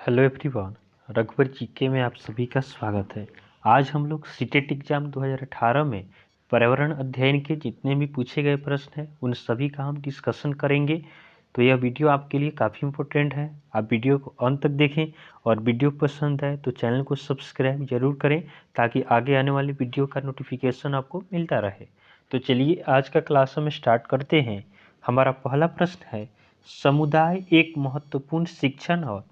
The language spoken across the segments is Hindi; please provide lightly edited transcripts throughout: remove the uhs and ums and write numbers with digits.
हेलो एवरीवन, रघुवर जीके में आप सभी का स्वागत है। आज हम लोग सीटेट एग्जाम 2018 में पर्यावरण अध्ययन के जितने भी पूछे गए प्रश्न हैं उन सभी का हम डिस्कशन करेंगे। तो यह वीडियो आपके लिए काफ़ी इम्पोर्टेंट है। आप वीडियो को अंत तक देखें और वीडियो पसंद आए तो चैनल को सब्सक्राइब जरूर करें ताकि आगे आने वाली वीडियो का नोटिफिकेशन आपको मिलता रहे। तो चलिए आज का क्लास हम स्टार्ट करते हैं। हमारा पहला प्रश्न है, समुदाय एक महत्वपूर्ण शिक्षण और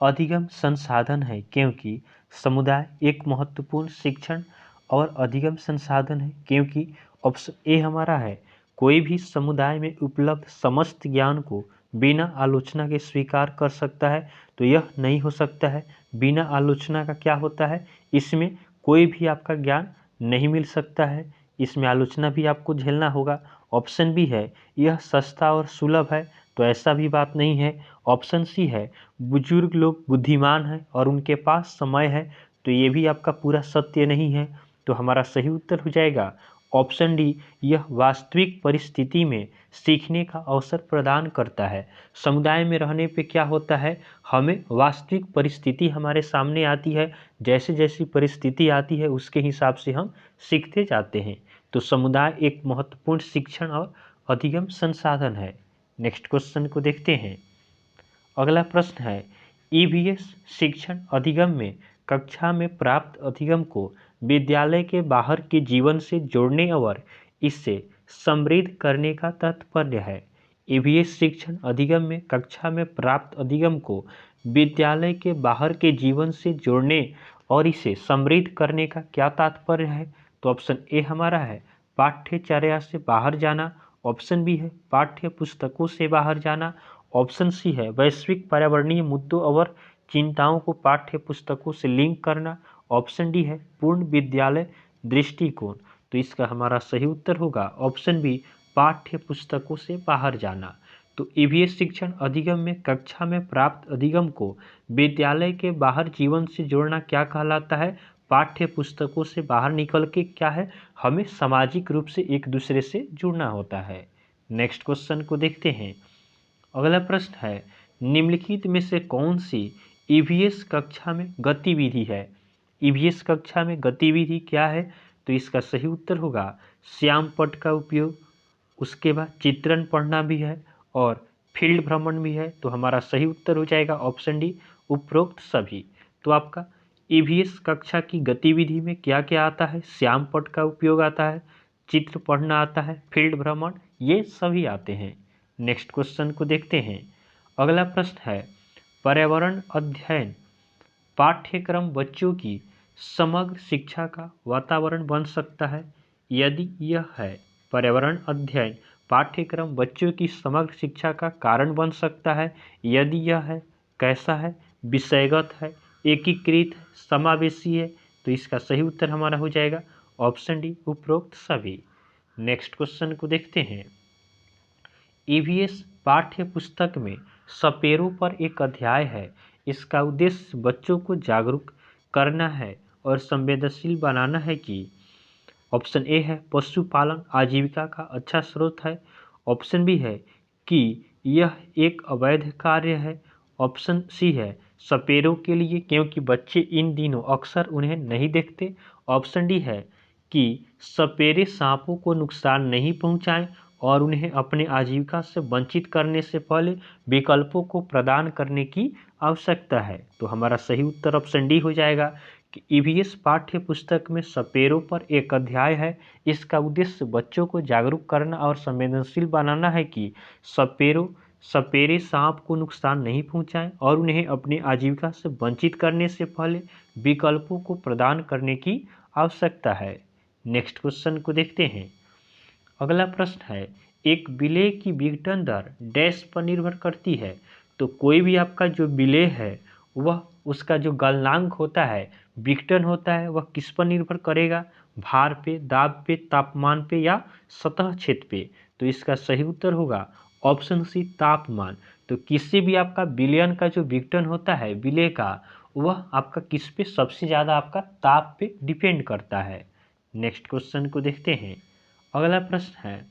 अधिगम संसाधन है क्योंकि समुदाय एक महत्वपूर्ण शिक्षण और अधिगम संसाधन है क्योंकि ऑप्शन ए हमारा है, कोई भी समुदाय में उपलब्ध समस्त ज्ञान को बिना आलोचना के स्वीकार कर सकता है। तो यह नहीं हो सकता है। बिना आलोचना का क्या होता है, इसमें कोई भी आपका ज्ञान नहीं मिल सकता है, इसमें आलोचना भी आपको झेलना होगा। ऑप्शन बी है, यह सस्ता और सुलभ है, तो ऐसा भी बात नहीं है। ऑप्शन सी है, बुजुर्ग लोग बुद्धिमान हैं और उनके पास समय है, तो ये भी आपका पूरा सत्य नहीं है। तो हमारा सही उत्तर हो जाएगा ऑप्शन डी, यह वास्तविक परिस्थिति में सीखने का अवसर प्रदान करता है। समुदाय में रहने पे क्या होता है, हमें वास्तविक परिस्थिति हमारे सामने आती है, जैसे जैसी परिस्थिति आती है उसके हिसाब से हम सीखते जाते हैं। तो समुदाय एक महत्वपूर्ण शिक्षण और अधिगम संसाधन है। नेक्स्ट क्वेश्चन को देखते हैं। अगला प्रश्न है, ईवीएस शिक्षण अधिगम में कक्षा में प्राप्त अधिगम को विद्यालय के बाहर के जीवन से जोड़ने और इससे समृद्ध करने का तात्पर्य है। ईवीएस शिक्षण अधिगम में कक्षा में प्राप्त अधिगम को विद्यालय के बाहर के जीवन से जोड़ने और इसे समृद्ध करने का क्या तात्पर्य है। तो ऑप्शन ए हमारा है, पाठ्यचर्या से बाहर जाना। ऑप्शन बी है, पाठ्य पुस्तकों से बाहर जाना। ऑप्शन सी है, वैश्विक पर्यावरणीय मुद्दों और चिंताओं को पाठ्य पुस्तकों से लिंक करना। ऑप्शन डी है, पूर्ण विद्यालय दृष्टिकोण। तो इसका हमारा सही उत्तर होगा ऑप्शन बी, पाठ्य पुस्तकों से बाहर जाना। तो ईवीएस शिक्षण अधिगम में कक्षा में प्राप्त अधिगम को विद्यालय के बाहर जीवन से जोड़ना क्या कहलाता है, पाठ्य पुस्तकों से बाहर निकल के क्या है, हमें सामाजिक रूप से एक दूसरे से जुड़ना होता है। नेक्स्ट क्वेश्चन को देखते हैं। अगला प्रश्न है, निम्नलिखित में से कौन सी ईवीएस कक्षा में गतिविधि है। ईवीएस कक्षा में गतिविधि क्या है, तो इसका सही उत्तर होगा श्याम पट्ट का उपयोग, उसके बाद चित्रण पढ़ना भी है और फील्ड भ्रमण भी है। तो हमारा सही उत्तर हो जाएगा ऑप्शन डी, उपरोक्त सभी। तो आपका ईवीएस कक्षा की गतिविधि में क्या क्या आता है, श्याम पट्ट का उपयोग आता है, चित्र पढ़ना आता है, फील्ड भ्रमण, ये सभी आते हैं। नेक्स्ट क्वेश्चन को देखते हैं। अगला प्रश्न है, पर्यावरण अध्ययन पाठ्यक्रम बच्चों की समग्र शिक्षा का वातावरण बन सकता है। यदि यह है, पर्यावरण अध्ययन पाठ्यक्रम बच्चों की समग्र शिक्षा का कारण बन सकता है। यदि यह है, कैसा है, विषयगत है, एकीकृत है, समावेशी है। तो इसका सही उत्तर हमारा हो जाएगा ऑप्शन डी, उपरोक्त सभी। नेक्स्ट क्वेश्चन को देखते हैं। ईवीएस पाठ्य पुस्तक में सपेरों पर एक अध्याय है। इसका उद्देश्य बच्चों को जागरूक करना है और संवेदनशील बनाना है कि ऑप्शन ए है, पशुपालन आजीविका का अच्छा स्रोत है। ऑप्शन बी है कि यह एक अवैध कार्य है। ऑप्शन सी है, सपेरों के लिए क्योंकि बच्चे इन दिनों अक्सर उन्हें नहीं देखते। ऑप्शन डी है कि सपेरे सांपों को नुकसान नहीं पहुंचाएं और उन्हें अपने आजीविका से वंचित करने से पहले विकल्पों को प्रदान करने की आवश्यकता है। तो हमारा सही उत्तर ऑप्शन डी हो जाएगा कि ईवीएस पाठ्य पुस्तक में सपेरों पर एक अध्याय है। इसका उद्देश्य बच्चों को जागरूक करना और संवेदनशील बनाना है कि सपेरे सांप को नुकसान नहीं पहुंचाएं और उन्हें अपनी आजीविका से वंचित करने से पहले विकल्पों को प्रदान करने की आवश्यकता है। नेक्स्ट क्वेश्चन को देखते हैं। अगला प्रश्न है, एक विलेय की विघटन दर डैश पर निर्भर करती है। तो कोई भी आपका जो विलेय है वह उसका जो गलनांक होता है, विघटन होता है, वह किस पर निर्भर करेगा, भार पे, दाब पे, तापमान पे या सतह क्षेत्र पे। तो इसका सही उत्तर होगा ऑप्शन सी, तापमान। तो किसी भी आपका विलयन का जो विघटन होता है विलेय का, वह आपका किस पे सबसे ज़्यादा आपका ताप पे डिपेंड करता है। नेक्स्ट क्वेश्चन को देखते हैं। अगला प्रश्न है,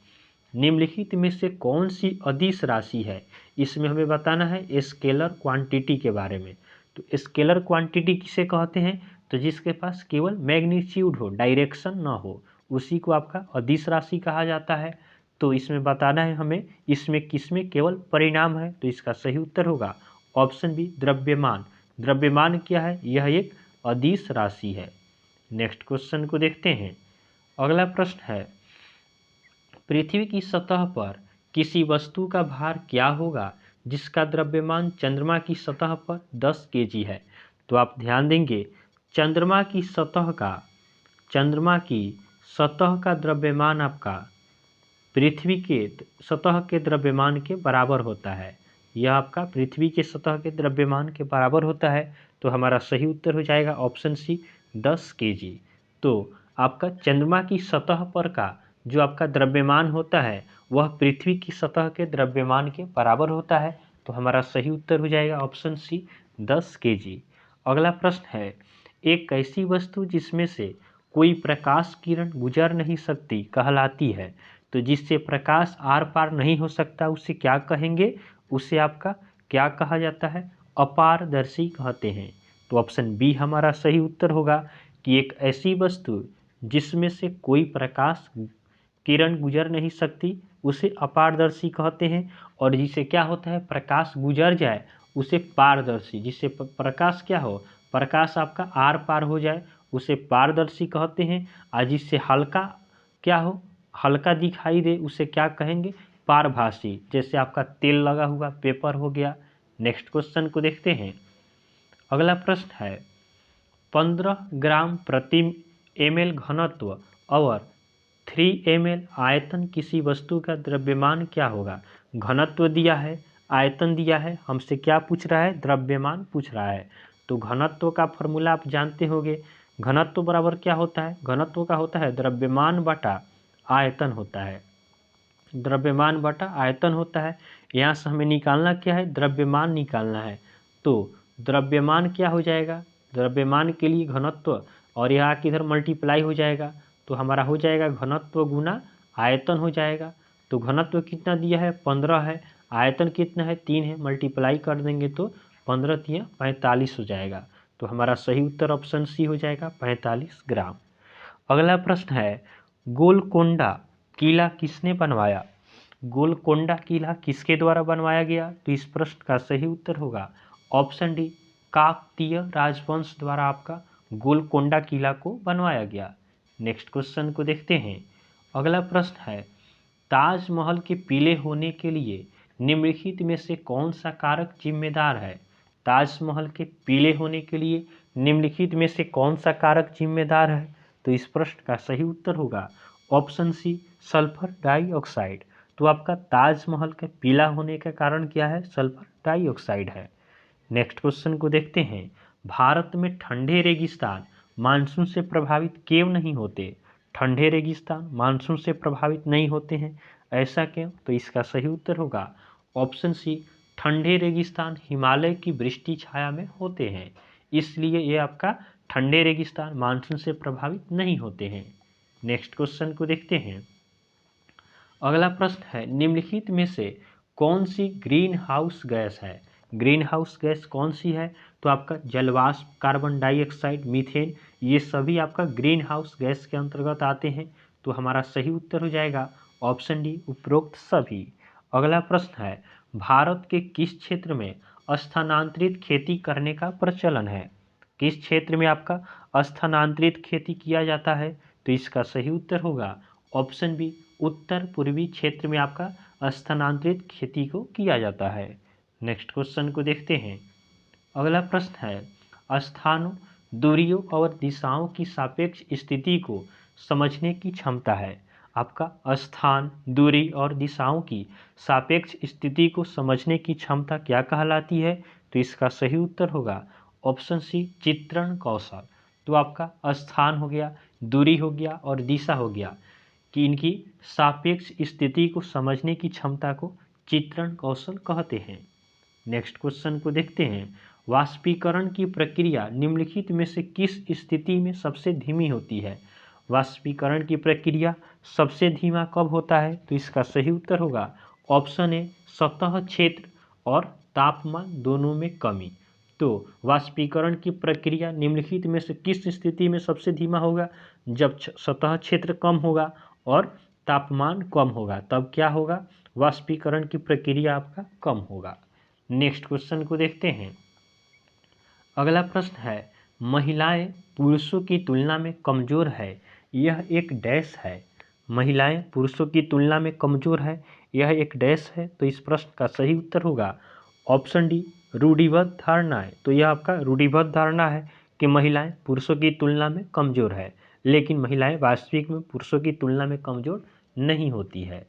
निम्नलिखित में से कौन सी अदिश राशि है। इसमें हमें बताना है स्केलर क्वांटिटी के बारे में। तो स्केलर क्वांटिटी किसे कहते हैं? तो जिसके पास केवल मैग्नीट्यूड हो, डायरेक्शन ना हो, उसी को आपका अदिश राशि कहा जाता है। तो इसमें बताना है हमें इसमें किसमें केवल परिणाम है, तो इसका सही उत्तर होगा ऑप्शन बी, द्रव्यमान। द्रव्यमान क्या है? यह एक अदिश राशि है। नेक्स्ट क्वेश्चन को देखते हैं। अगला प्रश्न है, पृथ्वी की सतह पर किसी वस्तु का भार क्या होगा जिसका द्रव्यमान चंद्रमा की सतह पर 10 केजी है? तो आप ध्यान देंगे, चंद्रमा की सतह का द्रव्यमान आपका पृथ्वी के सतह के द्रव्यमान के बराबर होता है। यह आपका पृथ्वी के सतह के द्रव्यमान के बराबर होता है। तो हमारा सही उत्तर हो जाएगा ऑप्शन सी, 10 केजी। तो आपका चंद्रमा की सतह पर का जो आपका द्रव्यमान होता है वह पृथ्वी की सतह के द्रव्यमान के बराबर होता है। तो हमारा सही उत्तर हो जाएगा ऑप्शन सी, 10 केजी। अगला प्रश्न है, एक ऐसी वस्तु जिसमें से कोई प्रकाश किरण गुजर नहीं सकती कहलाती है? तो जिससे प्रकाश आर पार नहीं हो सकता उसे क्या कहेंगे? उसे आपका क्या कहा जाता है? अपारदर्शी कहते हैं। तो ऑप्शन बी हमारा सही उत्तर होगा कि एक ऐसी वस्तु जिसमें से कोई प्रकाश किरण गुजर नहीं सकती उसे अपारदर्शी कहते हैं, और जिसे क्या होता है प्रकाश गुजर जाए उसे पारदर्शी, जिससे प्रकाश क्या हो, प्रकाश आपका आर पार हो जाए उसे पारदर्शी कहते हैं, और जिससे हल्का क्या हो, हल्का दिखाई दे उसे क्या कहेंगे? पारभासी। जैसे आपका तेल लगा हुआ पेपर हो गया। नेक्स्ट क्वेश्चन को देखते हैं। अगला प्रश्न है, 15 ग्राम प्रति ml घनत्व और 3 ml आयतन किसी वस्तु का द्रव्यमान क्या होगा? घनत्व दिया है, आयतन दिया है, हमसे क्या पूछ रहा है? द्रव्यमान पूछ रहा है। तो घनत्व का फॉर्मूला आप जानते होंगे, घनत्व बराबर क्या होता है? घनत्व का होता है द्रव्यमान बटा आयतन होता है। द्रव्यमान बटा आयतन होता है। यहाँ से हमें निकालना क्या है? द्रव्यमान निकालना है। तो द्रव्यमान क्या हो जाएगा? द्रव्यमान के लिए घनत्व और यहाँ किधर मल्टीप्लाई हो जाएगा, तो हमारा हो जाएगा घनत्व गुना आयतन हो जाएगा। तो घनत्व कितना दिया है? 15 है। आयतन कितना है? 3 है। मल्टीप्लाई कर देंगे तो 15 तिया 45 हो जाएगा। तो हमारा सही उत्तर ऑप्शन सी हो जाएगा, 45 ग्राम। अगला प्रश्न है, गोलकोंडा किला किसने बनवाया? गोलकोंडा किला किसके द्वारा बनवाया गया? तो इस प्रश्न का सही उत्तर होगा ऑप्शन डी, काकतीय राजवंश द्वारा आपका गोलकोंडा किला को बनवाया गया। नेक्स्ट क्वेश्चन को देखते हैं। अगला प्रश्न है, ताजमहल के पीले होने के लिए निम्नलिखित में से कौन सा कारक जिम्मेदार है? ताजमहल के पीले होने के लिए निम्नलिखित में से कौन सा कारक जिम्मेदार है? तो इस प्रश्न का सही उत्तर होगा ऑप्शन सी, सल्फर डाइऑक्साइड। तो आपका ताजमहल का पीला होने का कारण क्या है? सल्फर डाइऑक्साइड है। नेक्स्ट क्वेश्चन को देखते हैं। भारत में ठंडे रेगिस्तान मानसून से प्रभावित क्यों नहीं होते? ठंडे रेगिस्तान मानसून से प्रभावित नहीं होते हैं, ऐसा क्यों? तो इसका सही उत्तर होगा ऑप्शन सी, ठंडे रेगिस्तान हिमालय की वृष्टि छाया में होते हैं, इसलिए ये आपका ठंडे रेगिस्तान मानसून से प्रभावित नहीं होते हैं। नेक्स्ट क्वेश्चन को देखते हैं। अगला प्रश्न है, निम्नलिखित में से कौन सी ग्रीन हाउस गैस है? ग्रीन हाउस गैस कौन सी है? तो आपका जलवाष्प, कार्बन डाइऑक्साइड, मीथेन, ये सभी आपका ग्रीन हाउस गैस के अंतर्गत आते हैं। तो हमारा सही उत्तर हो जाएगा ऑप्शन डी, उपरोक्त सभी। अगला प्रश्न है, भारत के किस क्षेत्र में स्थानांतरित खेती करने का प्रचलन है? किस क्षेत्र में आपका स्थानांतरित खेती किया जाता है? तो इसका सही उत्तर होगा ऑप्शन बी, उत्तर पूर्वी क्षेत्र में आपका स्थानांतरित खेती को किया जाता है। नेक्स्ट क्वेश्चन को देखते हैं। अगला प्रश्न है, स्थानों, दूरियों और दिशाओं की सापेक्ष स्थिति को समझने की क्षमता है। आपका स्थान, दूरी और दिशाओं की सापेक्ष स्थिति को समझने की क्षमता क्या कहलाती है? तो इसका सही उत्तर होगा ऑप्शन सी, चित्रण कौशल। तो आपका स्थान हो गया, दूरी हो गया और दिशा हो गया, कि इनकी सापेक्ष स्थिति को समझने की क्षमता को चित्रण कौशल कहते हैं। नेक्स्ट क्वेश्चन को देखते हैं। वाष्पीकरण की प्रक्रिया निम्नलिखित में से किस स्थिति में सबसे धीमी होती है? वाष्पीकरण की प्रक्रिया सबसे धीमा कब होता है? तो इसका सही उत्तर होगा ऑप्शन ए, सतह क्षेत्र और तापमान दोनों में कमी। तो वाष्पीकरण की प्रक्रिया निम्नलिखित में से किस स्थिति में सबसे धीमा होगा? जब सतह क्षेत्र कम होगा और तापमान कम होगा, तब क्या होगा? वाष्पीकरण की प्रक्रिया आपका कम होगा। नेक्स्ट क्वेश्चन को देखते हैं। अगला प्रश्न है, महिलाएं पुरुषों की तुलना में कमजोर है, यह एक डैश है। महिलाएं पुरुषों की तुलना में कमजोर है, यह एक डैश है। तो इस प्रश्न का सही उत्तर होगा ऑप्शन डी, रूढ़िबद्ध धारणा है। तो यह आपका रूढ़िबद्ध धारणा है कि महिलाएं पुरुषों की तुलना में कमजोर है, लेकिन महिलाएं वास्तविक में पुरुषों की तुलना में कमजोर नहीं होती है।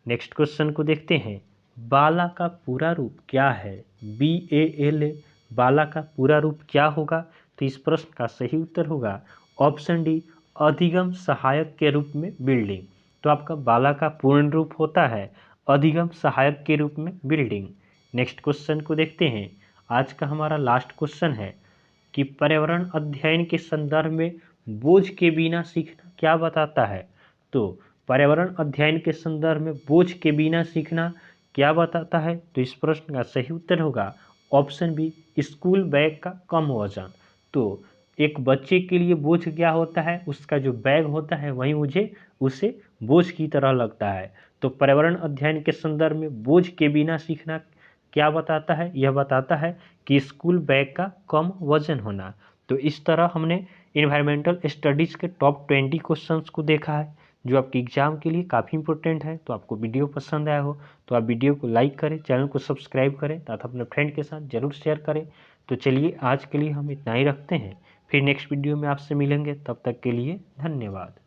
नेक्स्ट क्वेश्चन को देखते हैं। बाला का पूरा रूप क्या है? BALA, बाला का पूरा रूप क्या होगा? तो इस प्रश्न का सही उत्तर होगा ऑप्शन डी, अधिगम सहायक के रूप में बिल्डिंग। तो आपका बाला का पूर्ण रूप होता है अधिगम सहायक के रूप में बिल्डिंग। नेक्स्ट क्वेश्चन को देखते हैं। आज का हमारा लास्ट क्वेश्चन है कि पर्यावरण अध्ययन के संदर्भ में बोझ के बिना सीखना क्या बताता है? तो पर्यावरण अध्ययन के संदर्भ में बोझ के बिना सीखना क्या बताता है? तो इस प्रश्न का सही उत्तर होगा ऑप्शन बी, स्कूल बैग का कम वजन। तो एक बच्चे के लिए बोझ क्या होता है? उसका जो बैग होता है वही मुझे उसे बोझ की तरह लगता है। तो पर्यावरण अध्ययन के संदर्भ में बोझ के बिना सीखना क्या बताता है? यह बताता है कि स्कूल बैग का कम वजन होना। तो इस तरह हमने इन्वायरमेंटल स्टडीज़ के टॉप 20 क्वेश्चंस को देखा है, जो आपके एग्जाम के लिए काफ़ी इंपॉर्टेंट है। तो आपको वीडियो पसंद आया हो तो आप वीडियो को लाइक करें, चैनल को सब्सक्राइब करें तथा अपने फ्रेंड के साथ ज़रूर शेयर करें। तो चलिए आज के लिए हम इतना ही रखते हैं, फिर नेक्स्ट वीडियो में आपसे मिलेंगे। तब तक के लिए धन्यवाद।